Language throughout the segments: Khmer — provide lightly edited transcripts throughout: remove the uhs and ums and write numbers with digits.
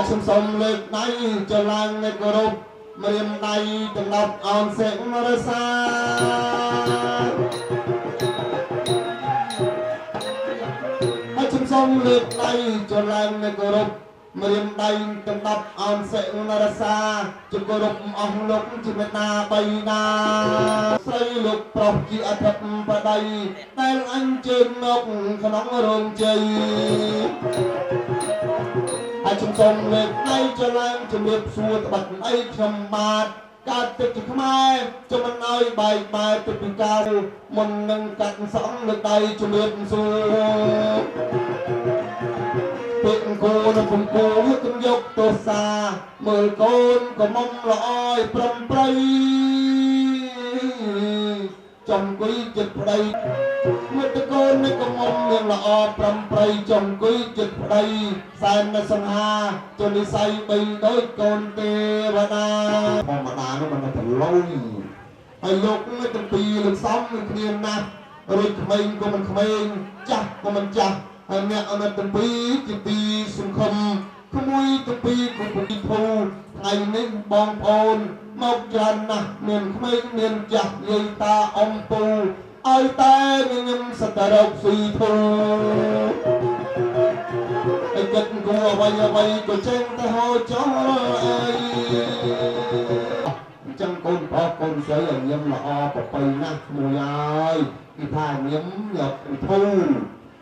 ខ្ញុំសូមលើកដៃចឡើងនៃគោរពម្រាមដៃទាំង10អោនសេងរសាហើយខ្ញុំសូមលើកដៃចឡើងនៃគោរពម្រាមដៃទាំង10អោនសេងរសាជាគោរពអស់លោកជាមេត្តាបៃតាស្រីលោកប្រុសជាអធិបតីដែលអញ្ជើញមកក្នុងរោងជ័យហើយខ្ញុំសូមលើកដៃចឡើងជំរាបសួរត្បិតអីខ្ញុំបាទកើតទឹកជាខ្មែរចាំមិនឲ្យបែកបែកទៅពីកាលមុននឹងកាត់សងលើកដៃជំរាបសួរពេកគោនៅពង្គោគំយកទោសាមើលកូនកុំល្អឲ្យប្រំប្រៃចំគួយចិត្តប្តីមើលតកូននៅកុំមានល្អប្រំប្រៃចំគួយចិត្តប្តីសែននៅសង្ហាចនិស័យបីដូចកូនទេវតាធម្មតានោះมันប្រឡូយហើយលោកមិនទាំងពីរលោកសំនឹងគ្នាណាស់រួចក្មេងក៏មិនក្មេងចាស់ក៏មិនចាស់ហើយអ្នកអនុទាំងពីរជាទីសង្ឃឹមក្មួយទាំងពីរក៏ពីភូថ្ងៃនេះបងប្អូនមកច្រើនណាស់មានក្មេងមានចាស់យាយតាអ៊ំពូឲ្យតែខ្ញុំសតរោគស៊ីធូអីគិតគួរអ្វីក៏ចេញទៅហូចោលអីអញ្ចឹងកូនប្រុសកូនស្រីឲ្យញឹមល្អប្រពៃណាស់មួយហើយគេថាញឹមយកធូ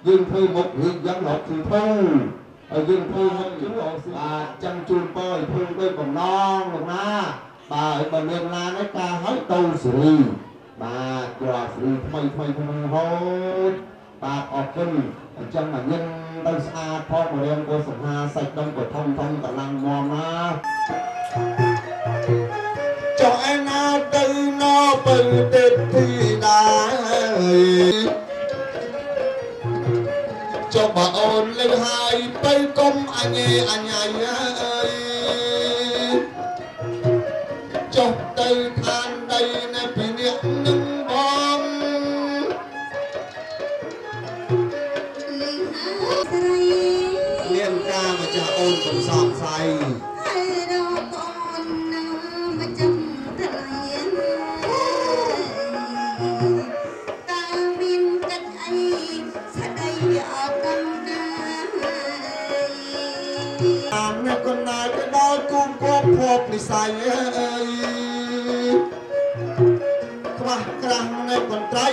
យើងធ្វើមុខរៀងយ៉ាងរត់គឺធូហើយយើងធ្វើមុខជឿបាទចាំជូនពរឲ្យភូមិដូចបំណងលោកណាបាទឲ្យបានមានឡានឯកាឲ្យទៅសេរីបាទគ្រាសេរីថ្មីក្នុងហូតបាទអរគុណអញ្ចឹងញឹមទៅស្អាតផងរៀនក៏សង្ហាសាច់ដុំក៏ធំកម្លាំងមមណាចុះឯណាទៅណបើទេទីដែរចុះបើអូនលើហើយទៅកុំអញឯអញអើយចុះទៅឋានដីនៅពីអ្នកនឹងបងមានការមកចាស់អូនកំសងស្អីហើយរកអូនណាមកចាំថ្លៃតើមានកិច្ចអីស្ដីអត់កំណាតាមអ្នកកណ្ដាលទៅដល់គូគប់ភពនិស័យអើយខ្វះក្រាស់នៅកន្ត្រី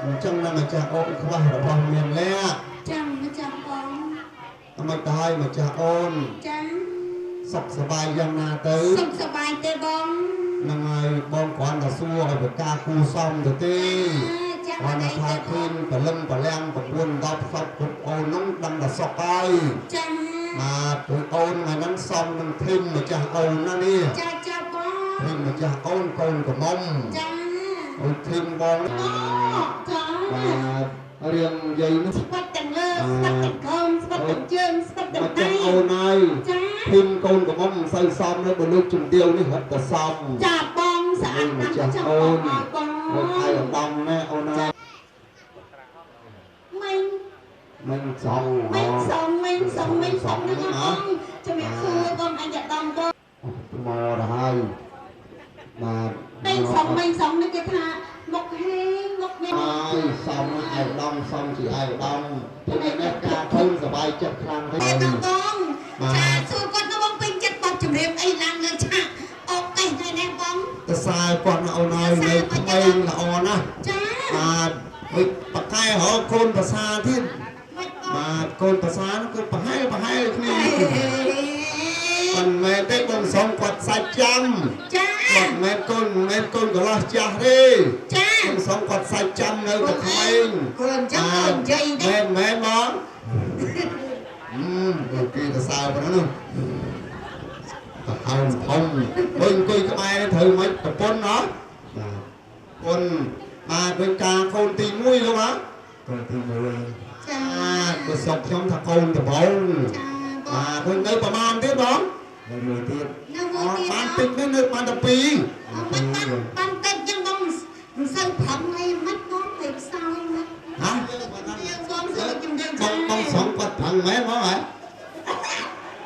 អញ្ចឹងណាម្ចាស់អូនខ្វះរបស់មានលះចាំម្ចាស់បងមិនទៅឲ្យម្ចាស់អូនចាសុខសប្បាយយ៉ាងណាទៅសុខសប្បាយទេបងហ្នឹងហើយបងគ្រាន់តែសួរឲ្យប្រការគូសំទៅទេគាត់ថាឃើញព្រលឹមប្រលាំង9 10សពគ្រប់អូនហ្នឹងដឹងតែសុខហើយចាបាទពួកអូនថ្ងៃហ្នឹងសំនឹងធិមម្ចាស់អូនណានេះចាបងធិមម្ចាស់អូនកូនកំមុំចាអូនធិមបងចាបាទរៀងយាយនោះស្បាត់ទាំងលើស្បាត់ទាំងកូនស្បាត់ទាំងជើងស្បាត់ទាំងដៃអូនហើយចាធិមកូនកំមុំមិនសូវសមនៅបើលោកជំទាវនេះរត់តែសមចាបងស្អាតណាស់ចាអូនបងអូនឲ្យឧត្តមណាអូនណាមិនសងហ្នឹងបងជំរាបសួរបងអញតំបងមកទៅហើយបាទមិនសងនេះគេថាមុខហេមុខនេះហើយសំឯកឧត្តមសំជាឯកឧត្តមពីនេះការធំសบายចិត្តខ្លាំងទេបងចាសួរគាត់មកពេញចិត្តបបជំរាបអីឡើងលើឆាកអូកេះទៅនេះបងតសើគាត់អូនហើយនៅក្មេងល្អណាស់ចាបាទវិបកែរកកូនភាសាទៀតបាទកូនភាសាគឺប្រហែលគ្នាមិនមែនទេបងសំគាត់សាច់ចាំចាមិនមែនកូនកន្លោះចាស់ទេចាបងសំគាត់សាច់ចាំនៅតែក្មេងកូនចាំកូនជ័យទេមែនបងគេទៅសើប៉ុណ្ណឹងទៅអោនធំវិញអង្គុយក្បែរត្រូវមិនប្រពន្ធណោះបាទគុណបាទវិញការកូនទី1លោកហ៎កូនទី1ចាគឺសុកខ្ញុំថាកូនដំបូងបាទវិញនៅប្រហែលទៀតបងនៅមួយទៀតបានតិចនេះនៅបានតែ2បានតិចចឹងបងមិនសូវប្រឹងអីមិនបងទៅផ្សោយមិនហ៎យើងបងសើជំនឿបងសងគាត់ប្រឹងមែនបងហ៎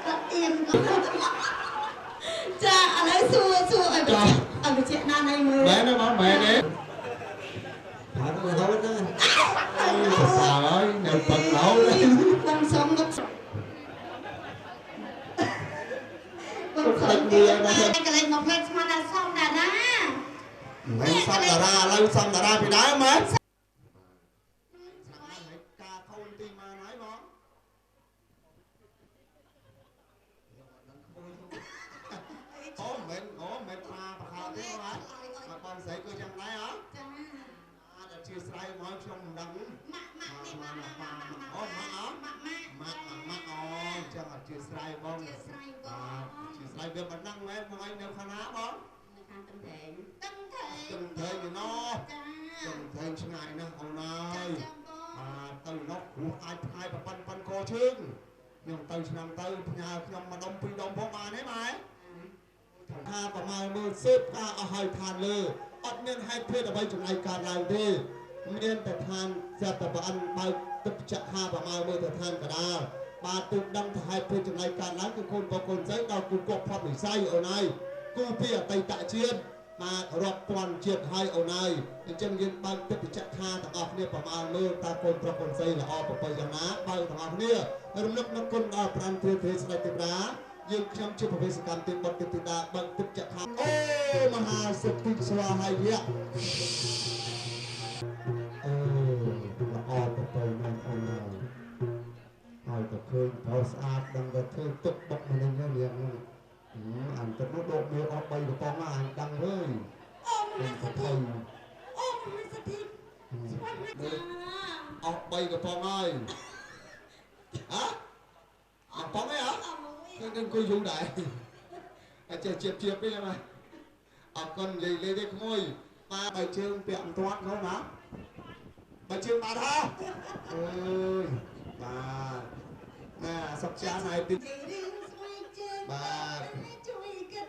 គាត់ទៀ ចាឥឡូវសួរឲ្យបញ្ជាក់ណានៃមើលម៉ែណាបងម៉ែនេះហើយទៅហូតទៅសើហើយនៅប៉ុណ្ណោះបងសុំមកបងខ្លាចវាណាកន្លែងមកផ្លេចស្មានថាសំតារាមិនសំតារាឥឡូវសំតារាពីដើមម៉ែការខូនទីម៉ានហើយបងអូមិនថាប្រខោទេបងមកបងស្រីគឺយ៉ាងដែរហ៎ចាអាចអធិស្ឋានមកខ្ញុំមិនដឹងម៉ាក់នេះម៉ាក់អូម៉ាក់អូចឹងអធិស្ឋានបងអធិស្ឋានវាមិនដឹងមែនបងឯងនៅខាងណាបងនៅខាងតឹងត្រែងយូណោតឹងត្រែងឆ្ងាយណាស់អូនអើយទៅនោះគ្រូអាចផ្កាយប៉ុណ្ណកោជើងខ្ញុំទៅឆ្នាំទៅផ្ញើខ្ញុំម្ដុំពីរដុំផងបានទេម៉ែថាប្រមាណមើលសេពការអស់ហើយឋានលើអត់មានហេតុភេទអ្វីចំណាយការឡើងទេមានតែឋានចាត់តែប្រអិនបើកទឹកចាក់ហាប្រមាណមើលទៅឋានកដាលបាទទើបដឹងថាហេតុភេទចំណាយការឡើងគឺកូនបងកូនស្រីដល់គូគប់ផុតវិស័យអូនហើយគូពីអតីតជាតិបាទរាប់ពាន់ជាតិហើយអូនហើយអញ្ចឹងយើងបើកទឹកចាក់ហាទាំងអស់គ្នាប្រមាណមើលតើកូនប្រុសកូនស្រីល្អប្រពៃយ៉ាងណាបើទាំងអស់គ្នារំលឹកនឹកគុណដល់ប្រាំទ្រាទេស្ដេចទេវតាយើងខ្ញុំជាប្រវេសកម្មទីបុត្រទីតាបើកទឹកចាក់ហាអូមហាសិទ្ធិស្វាហាយៈល្អប្រពៃមែនអូនហើយទៅឃើញប្រុសស្អាតដឹងតែធ្វើទឹកបុកម្នេញហ្នឹងរៀងអានទឹកនោះដកវាអស់3កំប៉ុងអានដឹងហើយអូមហាសិទ្ធិអូមហាសិទ្ធិស្វាណាចាអស់3កំប៉ុងហើយហ៎កំប៉ុងឯហ៎គឺនឹងគួយយូរដែរអាចជាជានេះណាអរគុណនិយាយលេងទេក្មួយបាទបើជើងពាក់មិនទាន់នោះណាបើជើងបាត់ហ៎អើយបាទណាសុខចាស់ហើយទីបាទជួយគិត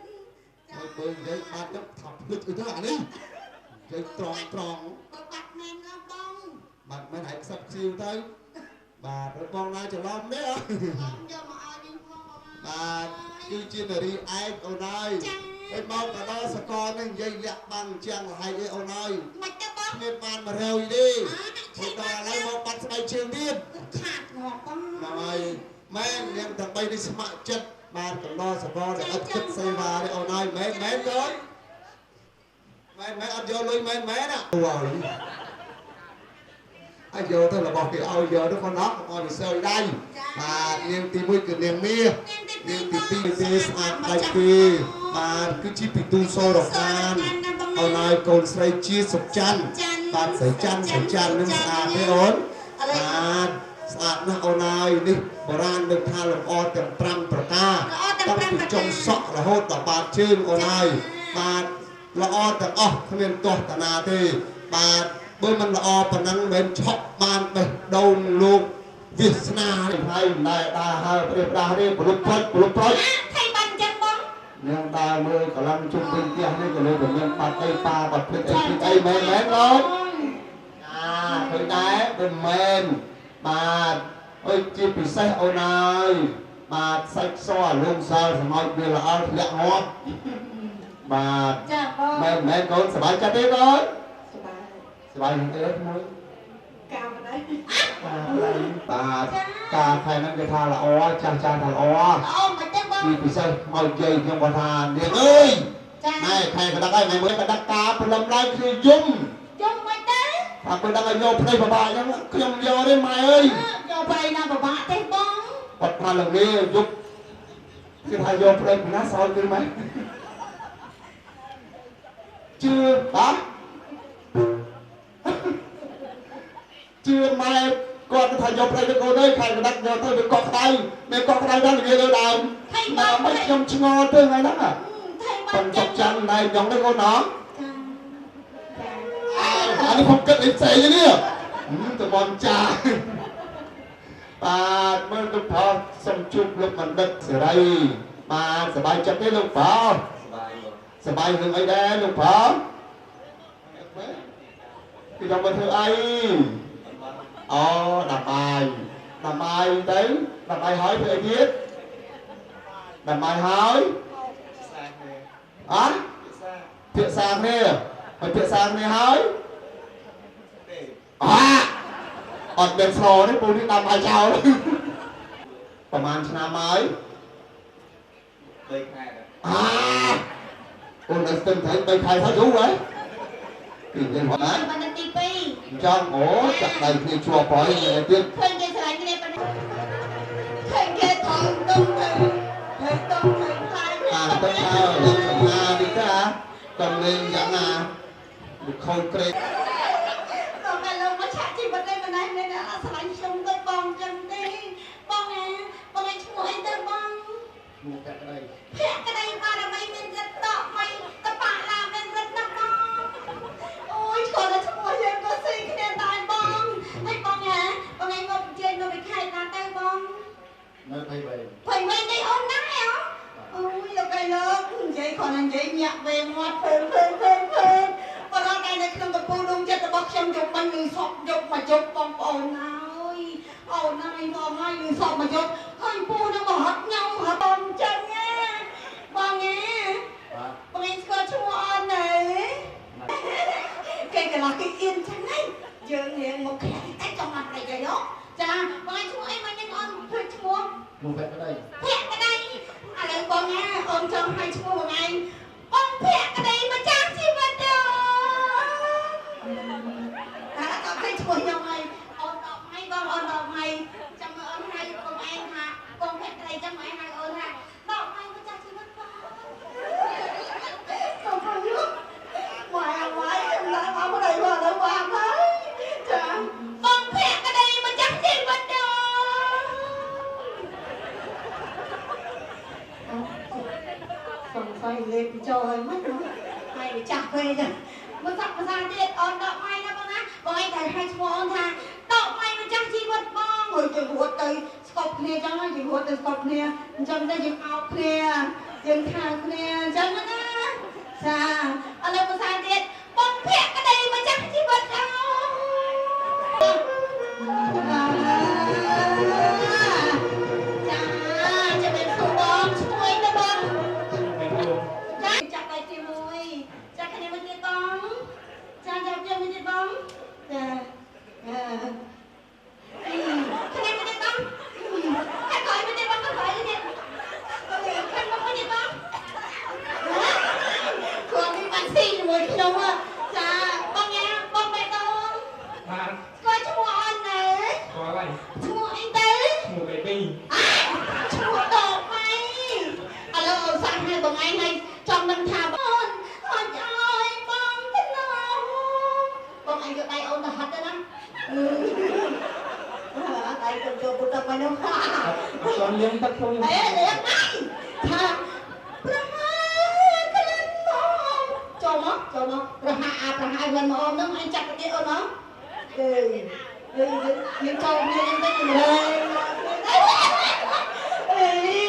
ចាបើនិយាយបាត់ទៅថប់ភ្លេចទៅអានេះនិយាយត្រង់បើបាត់មែនណាបងបាត់មែនហើយខ្សឹបខ្សៀវទៅបាទបងណាច្រឡំទេយកមកឲ្យវិញផងបាទគឺជានារីឯកអូនហើយហើយមកក៏ដល់សកលនឹងនិយាយលាក់បាំងជាងលហើយអីអូនហើយមិនទៅបងគ្មានបាន100ទេដល់ឥឡូវមកបាត់ស្បែកជើងទៀតខាតងប់បងហើយមែននាងទាំង3នេះស្ម័គ្រចិត្តបានកណ្ដោសកលដែលឥតគិតសេវាទេអូនហើយមែនទៅមែនអត់យកលុយមែនណាអាយកទៅរបស់គេឲ្យយកទៅគាត់អត់ឲ្យវាសើដៃបាទនាងទី1គឺនាងមាសនាងទី2ទេស្អាតដៃគេបាទគឺជាពីទូសូរកានអូនហើយកូនស្រីជាសុខច័ន្ទបាទស្រីច័ន្ទនឹងស្អាតទេអូនបាទស្អាតណាស់អូនហើយនេះបុរាណនឹងថាលម្អទាំង5ប្រការតាំងពីចុងសក់រហូតដល់បាតជើងអូនហើយបាទល្អទាំងអស់គ្មានទាស់តាណាទេបាទបើមិនល្អប៉ុណ្ណឹងមិនឆក់បានបេះដូងលោកវាសនាហើយមិនដែលដើរហើព្រាបដាស់នេះពលុបប្រុចថៃបានចឹងបងនាងដើរមើលកន្លងជុំវិញផ្ទះនេះក៏លើតែមានបាត់អីប៉ាបាត់ភ្លេចអីមែនបងឃើញដែរមិនមែនបាទអើយជាពិសេសអូនអើយបាទសាច់សលងសល់សម្រាប់វាល្អធ្លាក់ងាប់បាទចាបងមែនកូនសប្បាយចិត្តទេកូនសប្បាយនឹងទេមួយកាមដៃបាទការខែហ្នឹងគេថាល្អចាស់ថាល្អអូមិនទេបងពីពិសេសមកយាយខ្ញុំគាត់ថានាងអើយណែខែកដាក់ហើយថ្ងៃមួយកដាក់ការព្រលឹមឡើងគឺយំមិនទេថាពេលដាក់ឲ្យយកភ្នែកបបាក់អញ្ចឹងខ្ញុំយកទេម៉ែអើយយកភ្នែកណាបបាក់ទេបងគាត់ថាឡើងនេះយប់គឺថាយកភ្នែកពីណាសោយគឺម៉ែជឿបាទជឿម៉ែគាត់ថាយកភ្នែកទៅកូនអើយខែកដាក់យកទៅវាកក់ក្ដៅមេកក់ក្ដៅដល់វាលើដើមមកមិនខ្ញុំឆ្ងល់ទៅថ្ងៃហ្នឹងប៉ុន្តែចាំដែរចង់ទៅកូនណោះអានេះខ្ញុំគិតអីផ្សេងនេះទៅបងចាបាទមើលលោកផោសុំជួបលោកបណ្ឌិតសេរីបាទសប្បាយចិត្តទេលោកផោសប្បាយរឿងអីដែរលោកផោគឺចង់មកធ្វើអីអូដាក់បាយទៅដាក់បាយហើយធ្វើអីទៀត đàn bài hỏi á tiện sang nè phải tiện sang nè hỏi ọtเดินโซนี่ปูนี่ตามมาเจ้าประมาณชนะไหมปูนั่นตึงไทยไปใครเขารู้ไว้กินยังไงมันตีปี จังโอ้จับได้ที่ชัวร์ปล่อยยังไงtiên เคยเกสรกิเลสเคยเกสรต้องเคยต้องเคยตาย tất cả là đi ra cầm lên dạng không kê ต่อไปเรามาชักที่ประเทศมันได้เลยนะสลายชมได้บองจังดีบองไงช่วยได้บอง một cái đây เพียกระไดบ้านไม่เป็นจะต่อไม่ตะปาลาเป็นรัตนบองโอ้ยคนละช่วยยังก็สิคะแนนตายบองให้บองไงงบเจนเราไปใครนาแต่บอง nơi thay về เผยไม่ได้โอนได้เหรอโอ้ยเราไปเลิกใจคนนั้นใจหยักเวมอดเพิ่มพอเราได้ในเครื่องกระปูลงจะตะบอกชมยกมันมีศพยกมาจกปองโอนน้อยเอานายมองให้มีศพมายกให้ปูน้ำมาหัดเงาหัดบอมจังไงบองไงบองไงก็ชัวร์ไหนแกก็รักyên chẳng ngay giờ nghe một cái trong mặt này vậy đóจ้าบองไงชัวร์ไอ้มันยังอ่อนเพื่อชัวร์ một cái đây เพียกกระไดอะไรบองไงอมจองให้ชัวร์ไงบองเพียกกระไดมาจ้างที่มาเดิมแล้วก็ให้ชัวร์ยังไงออนดอกไม้บองออนดอกไม้จำเอิญให้บองไอ้ฮะบองเพียกกระไดจำไว้ให้เอิญฮะดอกไม้มาจ้างที่มาเดิมขอบคุณยุหวายเอาไว้แล้วเอาอะไรมาแล้ววางไว้จ้าบองเพียกกระไดมาจ้างที่มาเดิม còn phải lên trời mất nó mày bị chặt về rồi mà sao điện ổn đậu may đó con á con anh thấy hai chú ôn tha đậu may mà chắc chi vật bong rồi chừng huột tới scop nè chẳng ai chừng huột tới scop nè chẳng đây chừng áo nè chừng thang nè chẳng á sao ở đây mà sao điện bong phẹt cái đây mà chắc chi vật đâuจะเป็นผู้บองช่วยนะบองจับไปที่มวยจับคะแนนมันจะต้องจับยังมันจะต้องคะแนนมันจะต้องใครถอยมันจะต้องก็ถอยเลยเนี่ยใครบอกมันจะต้องคนมีมันสี่มวยที่น้องว่าจ้าบองแง่บองไปต้องก็ชั่วอันไหนชั่วไอ้เต้ชั่วดอกไม้อะไรสั่งให้บองไอ้ให้จอมมันทาบอนหอนจอยบองที่น้องบองไอ้ก็ได้เอาแต่หัดนะไอ้คนโจบุตรไปน้องข้า Con liên tất không เอ๊ะเลี้ยงไงถ้าประหารกันมองโจมั้งประหารกันมองน้องไอ้จับกันเยอะเนาะยังโจยังได้อยู่เลย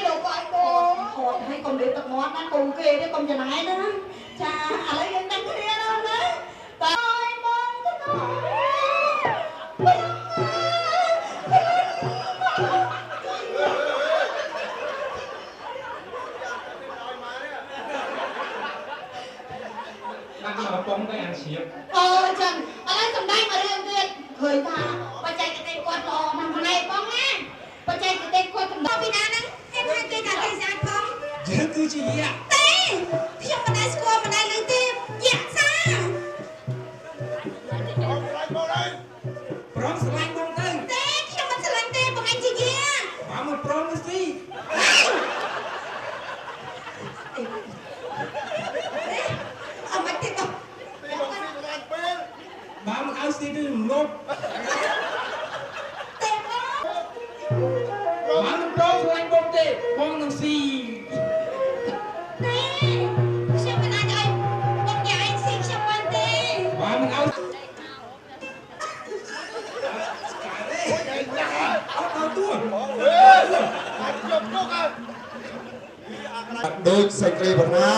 đâu có ai cô hột hay còn để tập mót nó cùng kia đấy còn giờ này nữa chà lấy những đăng kia đâu đấy tay mong cái Ăn mà bông cái ăn xiếp chẳng ở đây tầm đây mà đưa việc khởi ta bà chạy cái tay quạt lò nằm này bóng nha bà chạy cái tay quạt tầm đó vì nào nắng em hai cây cả cây sáng không Chứ cứ chỉ ạ tê khi mà đây score mà đây lấy tim dạ sao Prom selain bông tên tê khi mà sẽ lấy tim bằng anh chị kia Bảo một prom nó gì ở mặt tiếp tục Bảo một áo xí đưa một tê đó Bảo một prom selain bông tên Bông nó gì tê khi mà đây đây bông nhà anh xin cho quan tê Bảo một áo Cả đây Áo tua đôi sạch rì bật na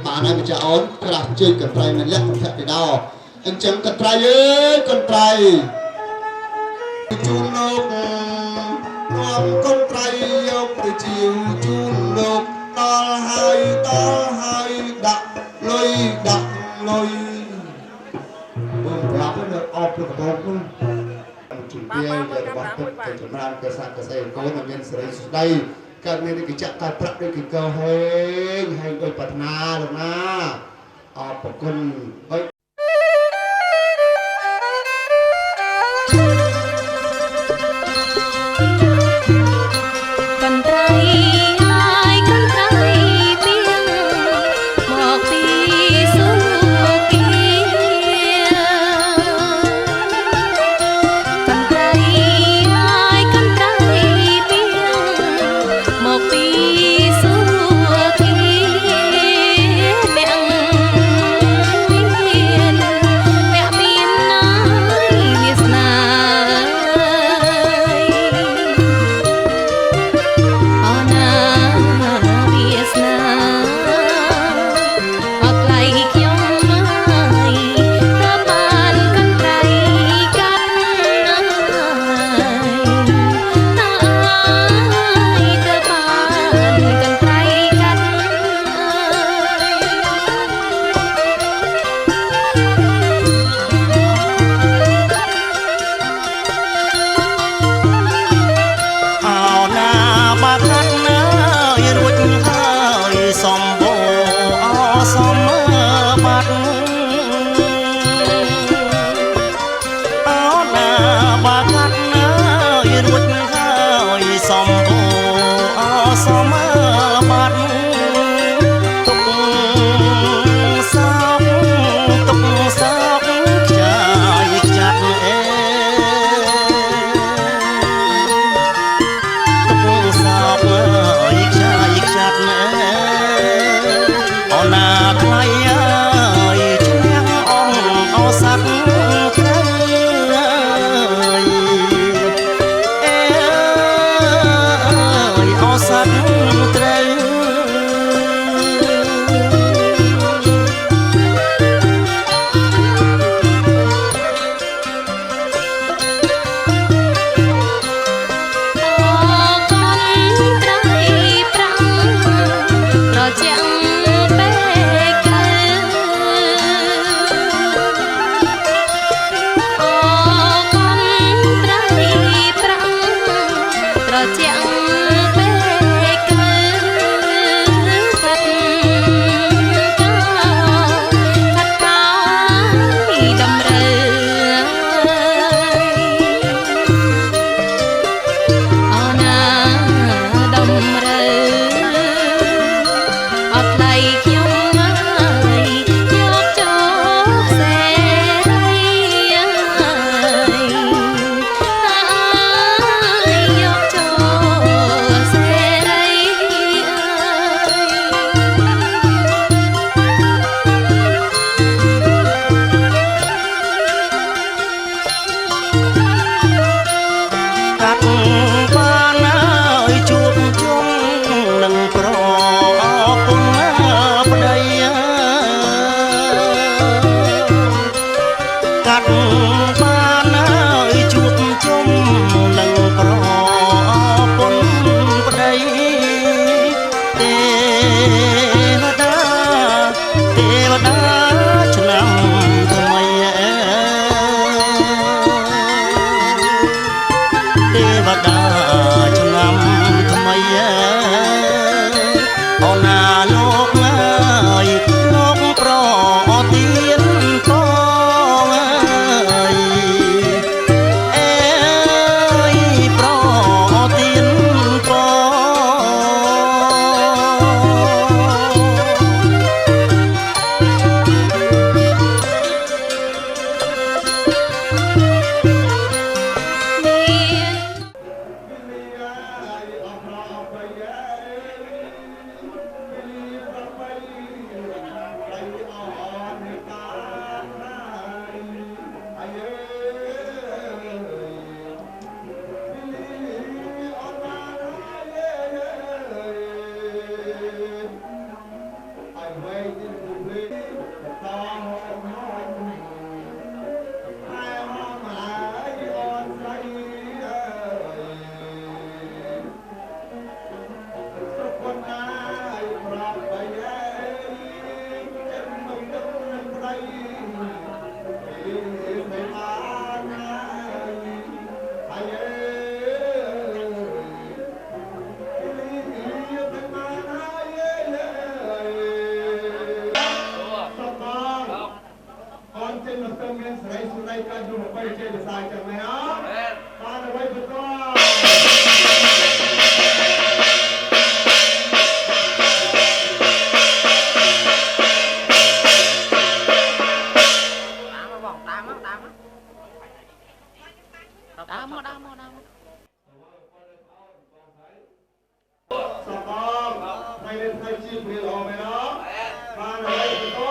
bạn ai mà cha ổn cho là chơi cần trai mình lắc thật thì đau anh chẳng cần trai ơi con trai chun nộp ngon con trai yêu từ chiều chun nộp to hai đặt lôi bơm rạp nó ọp được bông chúng kia giờ bắt tập cái chúng ta cái sang cái xe có một nhân sự đây cái này cái chắc cái prap cái câu hay cái bát na được na ọp con ấy เ มเมียนสไลด์สุไลการดูไปเจอสายจังไหมอ่ะมาเอาไว้เป็นตัวสบองไม่ได้ไทยจีบเรียนออกไหมเนาะมาเอาไว้เป็นตัว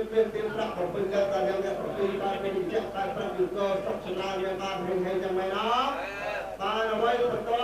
เตรียมรับของเป็นการการยังแบบปีการเป็นเจ้าการประยุกต์ก็สักชนะยังมาเป็นไงจังไหมเนาะมาเอาไว้เป็นตัว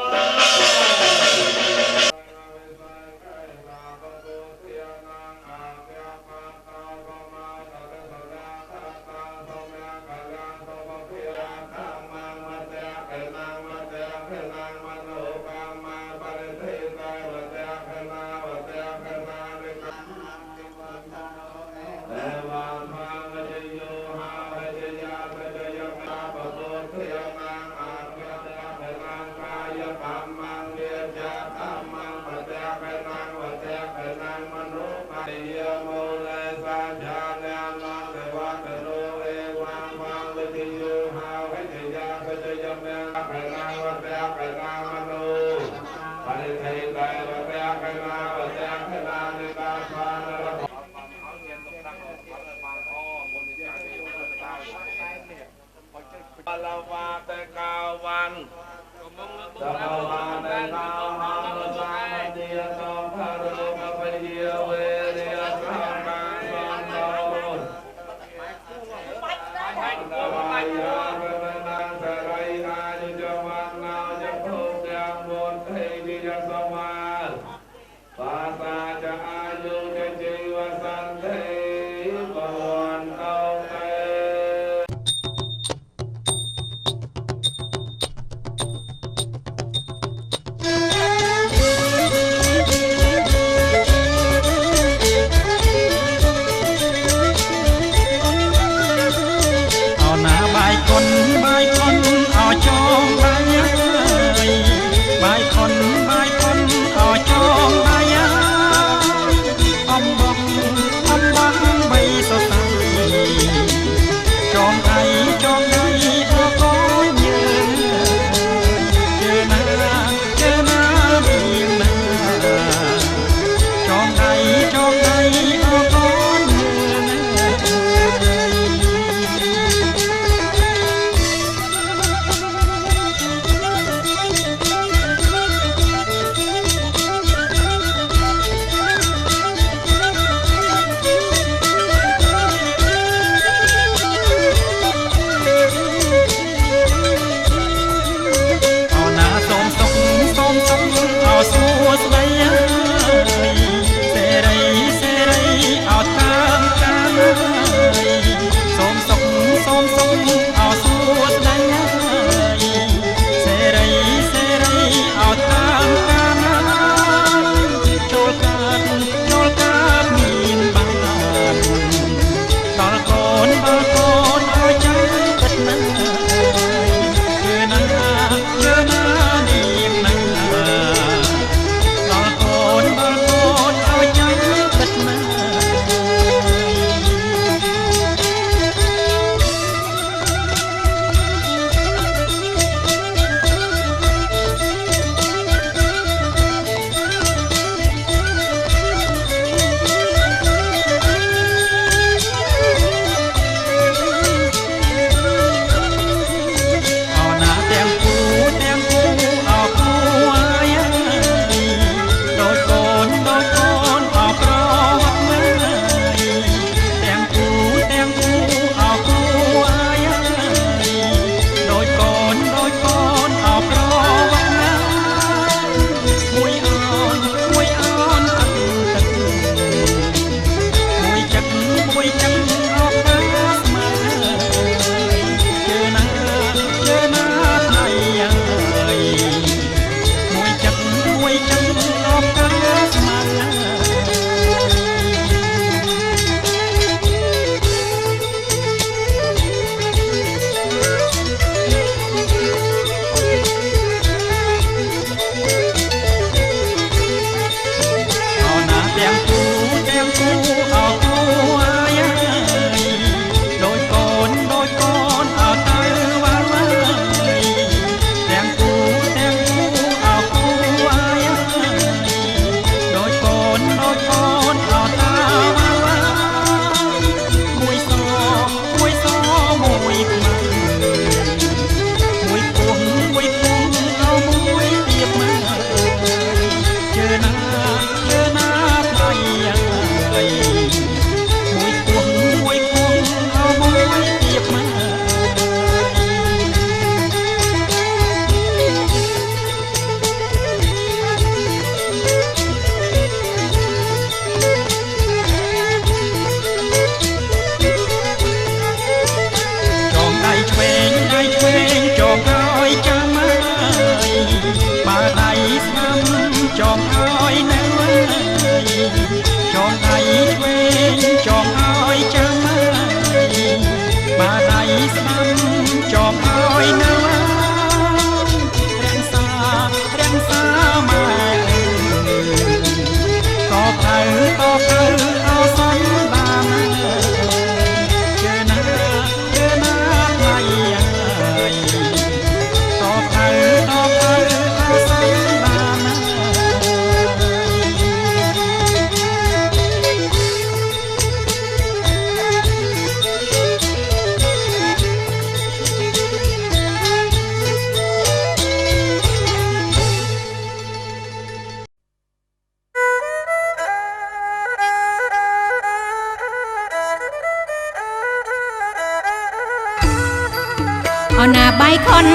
ở nà bay khôn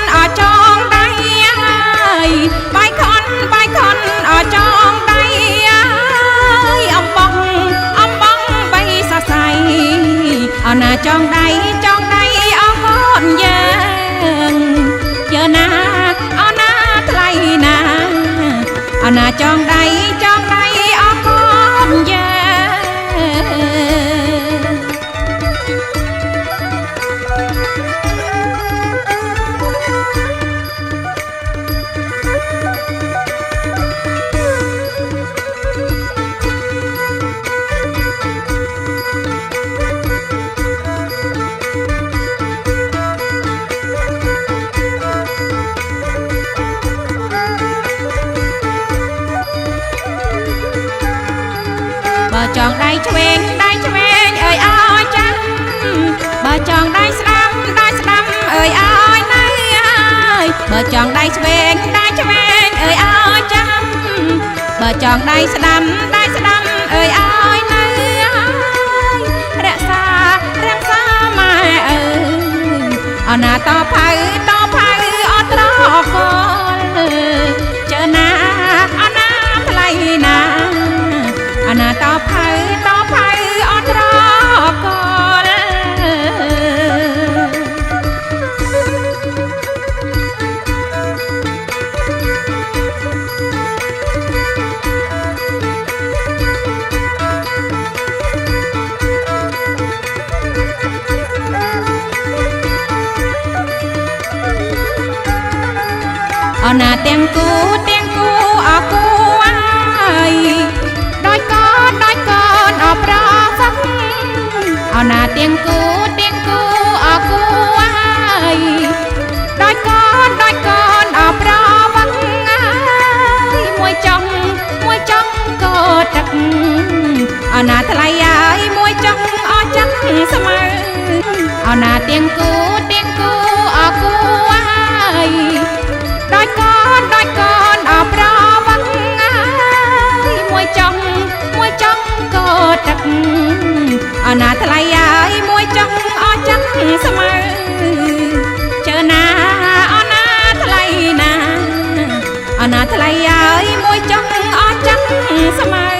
ở trong đây bay khôn ở trong đây ông bông bay xa xay ở nà trong đây ông hôn giờ na ở na thay na ở nà trong đây ông hôn giờ bà chọn đây chuyền ơi ơi trắng bà chọn đây sắm ơi ơi nay ơi bà chọn đây chuyền ơi ơi trắng bà chọn đây sắm ơi ơi nay ơi rạng xa mai ơi ở nà to phai ở trọ con chờ na ở na play na na to phai ở trọ con ở nà tiếng cu ở cu ai đôi con ở pro vắng ở nà tiếng cu ở cu ai đôi con ở pro vắng môi trong cô trật ở nà thay ai môi trong ở chắc summer ở nà tiếng cu ở cu ai đôi con ở pro vắng môi trong cô trật ở nà thay ai môi trong ở chắc summer chờ na ở na thay na ở nà thay ai môi trong ở chắc summer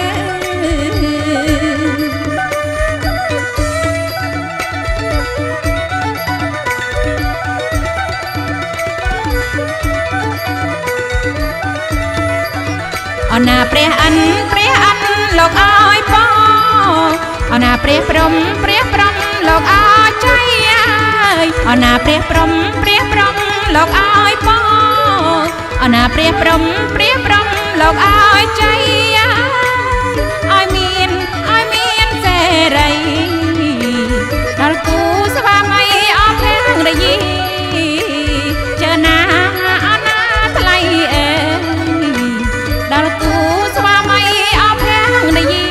ở nà pre ăn lộc ai po ở nà pre prom lộc ai cháy ở nà pre prom lộc ai po ở nà pre prom lộc ai cháy ai miên xe rầy đal cú sa mai ở phèn rầy gì chờ na thay đal cú sa mai ở phèn rầy gì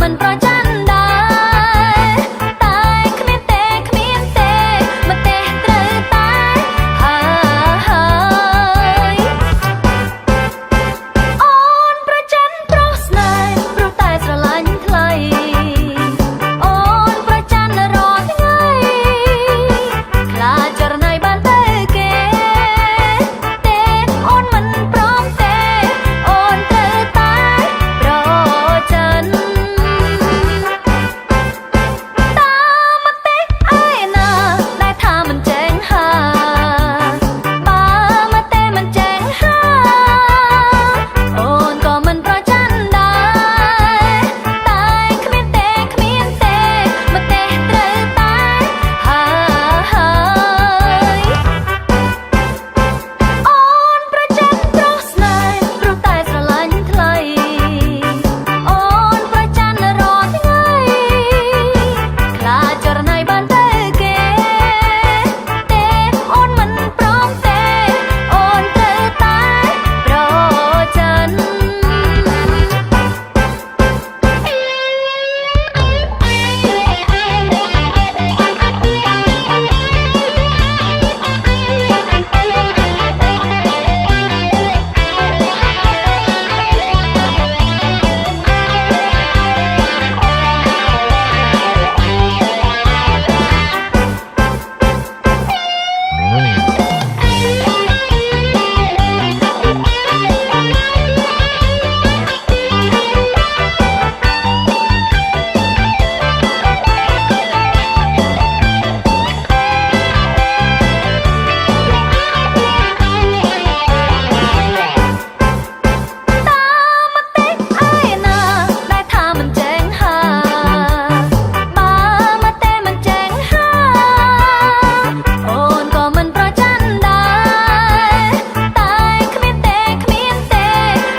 មិនប្រច័ណ្ឌដែរតែគ្មានទេមកទេត្រូវតែហើយអូនប្រច័ណ្ឌប្រុសស្នេហ៍ព្រោះតែស្រឡាញ់ថ្លៃអូនប្រច័ណ្ឌរាល់ថ្ងៃខ្លាចចរណៃបានទៅគេទេអូនមិនព្រមទេអូនត្រូវតែប្រច័ណ្ឌតាមទេឯណាដែលថាមិនចែងហាបើមកទេមិនចែងហាអូនក៏មិនប្រច័ណ្ឌដែរតែគ្មានទេមកទេត្រូវតែហើយអូនប្រច័ណ្ឌប្រុសស្នេហ៍ព្រោះតែស្រឡាញ់ថ្លៃអូនប្រច័ណ្ឌរាល់ថ្ងៃខ្លាចចរណៃបានទៅគេទេអូនមិនព្រមទេអូនត្រូវតែប្រច័ណ្ឌ តាមទេឯណាដែលថាមិនចែងហាបើមកទេមិនចែងហាអូនក៏មិនប្រច័ណ្ឌដែរតែគ្មានទេ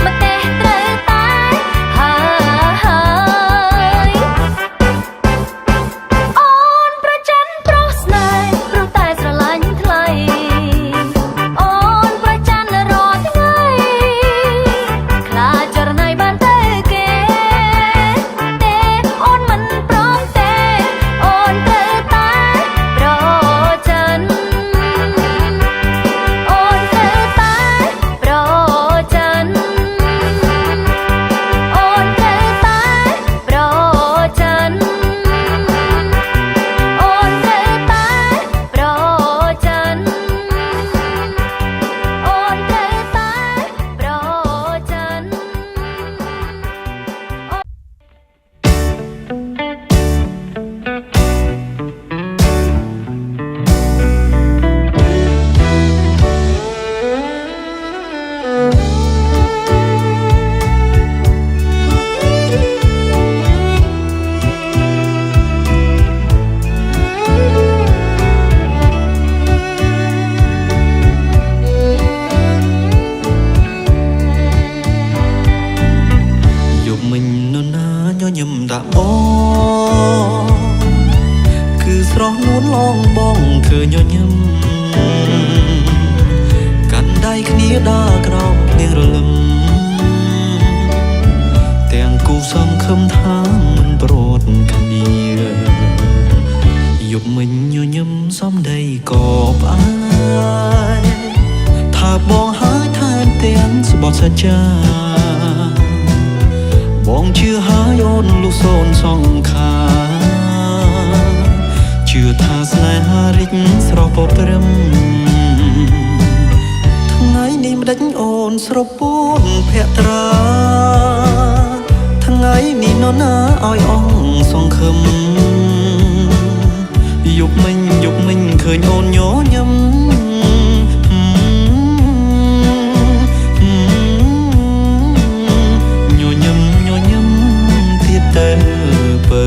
មកទេត្រូវតែហើយអូនប្រច័ណ្ឌប្រុសស្នេហ៍ព្រោះតែស្រឡាញ់ថ្លៃអូនប្រច័ណ្ឌរាល់ថ្ងៃខ្លាចចរណៃបានទៅគេទេអូនមិនព្រមទេអូនត្រូវតែប្រច័ណ្ឌអូនត្រូវតែប្រច័ណ្ឌអូនត្រូវតែប្រច័ណ្ឌអូនត្រូវតែប្រច័ណ្ឌអូនត្រូវតែប្រច័ណ្ឌ យប់មិញនរណាញញឹមដាក់បងគឺស្រស់នួនឡងបងធ្វើញញឹមកាន់ដៃគ្នាដើរក្រោមនាងរលឹមទាំងគូសង្ឃឹមថាមិនប្រត់គ្នាយប់មិញញញឹមសំដីក៏ផ្អែកថាបងហើយថែមទាំងស្បត់សច្ចាបងជឿហើយអូនលុះសូនសង្ខារជឿថាស្នេហារិចស្រស់ពព្រឹមថ្ងៃនេះម្ដេចអូនស្រពោនភក្ត្រាថ្ងៃនេះនរណាឲ្យអងសង្ឃឹមយប់មិញឃើញអូនញញឹមទៅបើ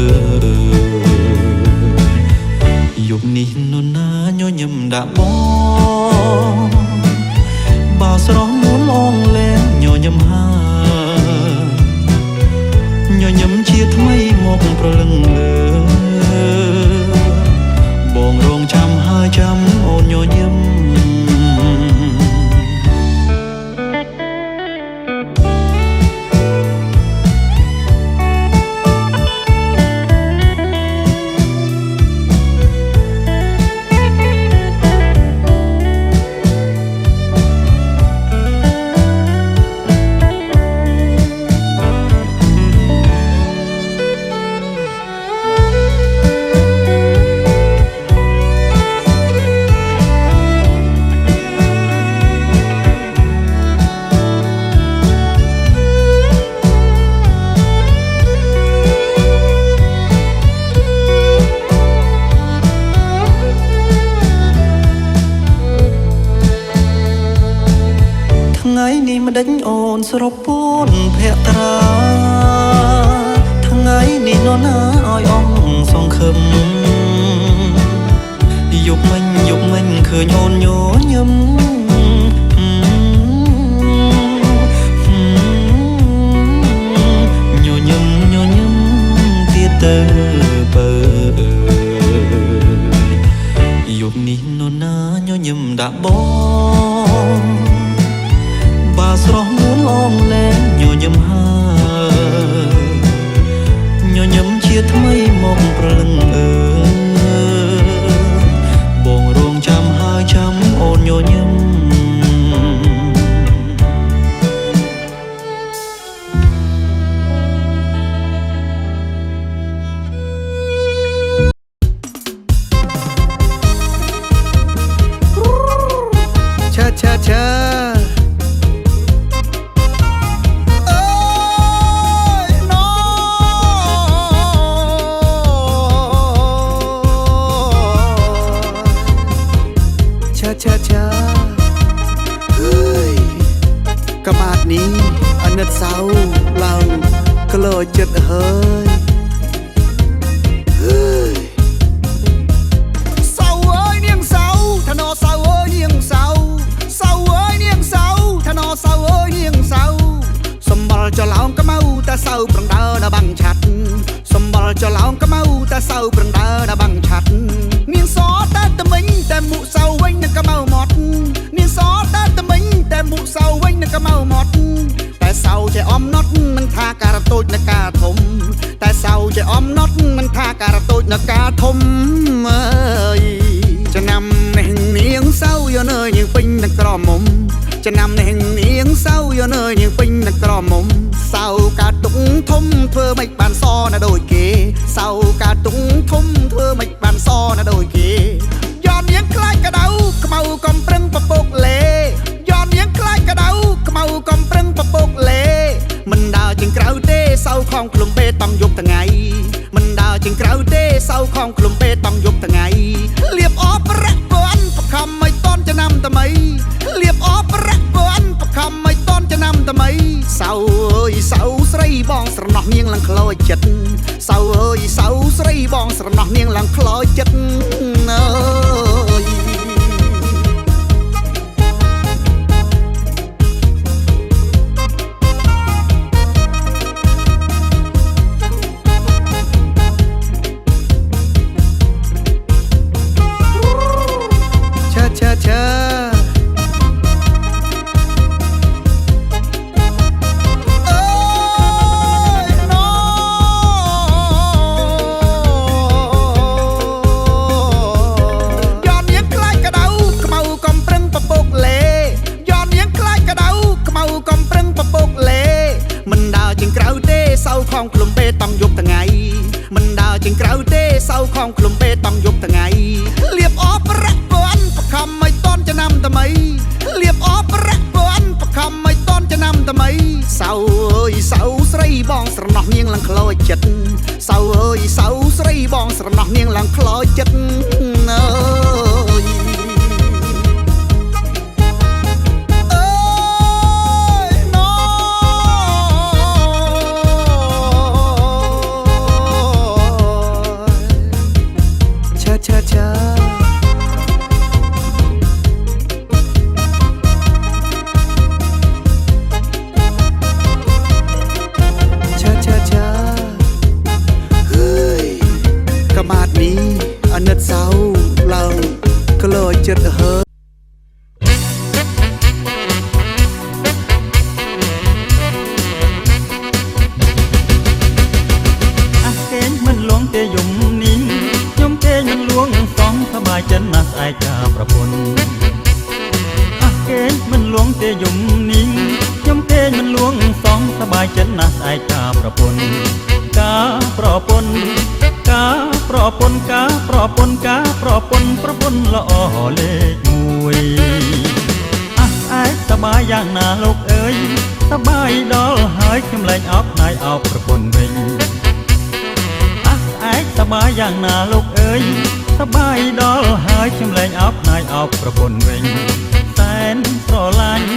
យប់នេះនរណាញញឹមដាក់បងបើស្រស់នួនឡងលែងញញឹមហើយញញឹមជាថ្មីមកប្រលឹងលើបងរងចាំហើយចាំអូនញញឹម អ មិនដេញអូនស្រពូនភក្ត្រាថ្ងៃនេះនរណាឲ្យអងសង្ឃឹមយប់មិញឃើញអូនញញឹមទៀតទៅបើយប់នេះនរណាញញឹមដាក់បងបាស្រស់នួនអងលែងញញឹមញញឹមជាថ្មីមកព្រលឹងបងរងចាំហើយចាំអូនញញឹមឆាអើយណូឆាអើយក្បាតនេះអាណិតសៅឡើងក្លោចិត្តហើយសៅអើយនាងសៅថាណោសៅអើយនាងសៅសៅអើយនាងសៅថាណោសៅអើយនាងសៅសំបល់ចឡោងក្មៅតែសៅប្រងដើរដល់បាំងឆាត់សំបល់ចឡោងក្មៅតែសៅប្រងដើរដល់បាំងឆាត់នាងសតែត្មិញតែមុខសៅវិញនឹងក្មៅមាត់នាងសតែត្មិញតែមុខសៅវិញនឹងក្មៅមាត់តែសៅចេះអំណត់មិនថាការតូចនឹងការធំតែសៅចេះអំណត់មិនថាការតូចនឹងការធំអើយឆ្នាំនេះនាងសៅយកនៅនាងពេញនឹងក្រមុំឆ្នាំនេះនាងសៅយកនៅនាងពេញនឹងក្រមុំសៅកាទុកធំធ្វើមិនបានសណាដូចគេសៅកាទុកធំធ្វើមិនបានសណាដូចគេย้อนនាងខ្លាចកដៅខ្មៅកំប្រឹងពពុកលេย้อนនាងខ្លាចកដៅខ្មៅកំប្រឹងពពុកលេមិនដើរជាងក្រៅទេសៅខំក្លុំបេតង់យប់ថ្ងៃមិនដើរជាងក្រៅទេសៅខំក្លុំបេតង់យប់ថ្ងៃលៀបអបប្រាក់ពាន់បខំមិនតន់ឆ្នាំថ្មីលៀបអបប្រាក់ពាន់បខំមិនតន់ឆ្នាំថ្មីសៅអើយសៅស្រីបងស្រណោះនាងឡើងខ្លោចចិត្តសៅអើយសៅស្រីបងស្រណោះនាងឡើងខ្លោចចិត្តអើយឆាអើយណូย้อนនាងខ្លាចកដៅខ្មៅកំប្រឹងពពុកលេย้อนនាងខ្លាចកដៅខ្មៅកំប្រឹងពពុកលេមិនដើរជាងក្រៅទេសៅខំក្លុំបេតង់យប់ថ្ងៃមិនដើរជាងក្រៅទេសៅខំក្លុំបេតង់យប់ថ្ងៃលៀបអបប្រាក់ពាន់បខំមិនតន់ឆ្នាំថ្មីលៀបអបប្រាក់ពាន់បខំមិនតន់ឆ្នាំថ្មីសៅអើយសៅស្រីបងស្រណោះនាងឡើងខ្លោចចិត្តសៅអើយសៅស្រីបងស្រណោះនាងឡើងខ្លោចចិត្តអើយអើយណូឆាឆាឆាក្បាតនេះអាណិតសៅឡើងក្លោចចិត្តហើយអាគេងមិនលងទេយំនីងខ្ញុំគេងមិនលួងសងសบายចិត្តណាស់ស្អែកការប្រពន្ធអាគេងមិនលងទេយំនីងខ្ញុំគេងមិនលួងសងសบายចិត្តណាស់ស្អែកការប្រពន្ធការប្រពន្ធការប្រពន្ធការប្រពន្ធការប្រពន្ធប្រពន្ធល្អលេខ1ឯងសบายយ៉ាងណាលោកអើយសบายដល់ហើយខ្ញុំលែងអោបណៃអោបប្រពន្ធវិញឯងសบายយ៉ាងណាលោកអើយសบายដល់ហើយខ្ញុំលែងអោបណៃអោបប្រពន្ធវិញសែនស្រឡាញ់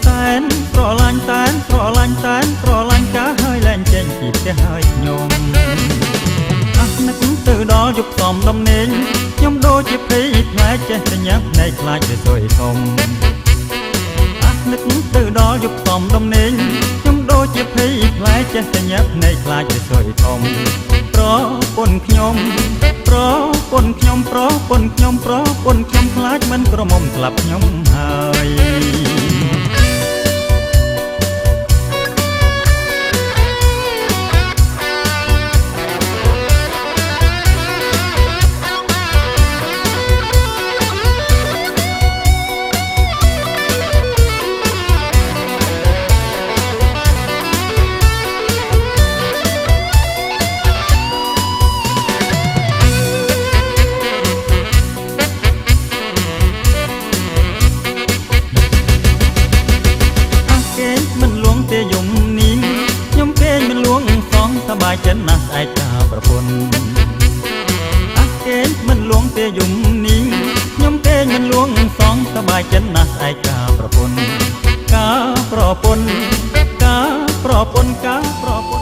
សែន ស្រឡាញ់តែនស្រឡាញ់តែនស្រឡាញ់កាហើយលែងចេញពីផ្ទះហើយខ្ញុំនឹកទៅដល់យប់សំដំណេងខ្ញុំដូចជាភ័យខ្លាចចេះតែញ៉ាំភ្នែកខ្លាចទៅសួយធំនឹកទៅដល់យប់សំដំណេងខ្ញុំដូចជាភ័យខ្លាចចេះតែញ៉ាំភ្នែកខ្លាចទៅសួយធំប្រពន្ធខ្ញុំប្រពន្ធខ្ញុំប្រពន្ធខ្ញុំប្រពន្ធខ្ញុំខ្លាចមិនក្រមុំស្លាប់ខ្ញុំហើយសบายចិត្តណាស់ស្អែកតាប្រពន្ធគេមិនលួងទេយំនីងខ្ញុំគេមិនលួងសងសบายចិត្តណាស់ស្អែកតាប្រពន្ធការប្រពន្ធការប្រពន្ធការប្រពន្ធ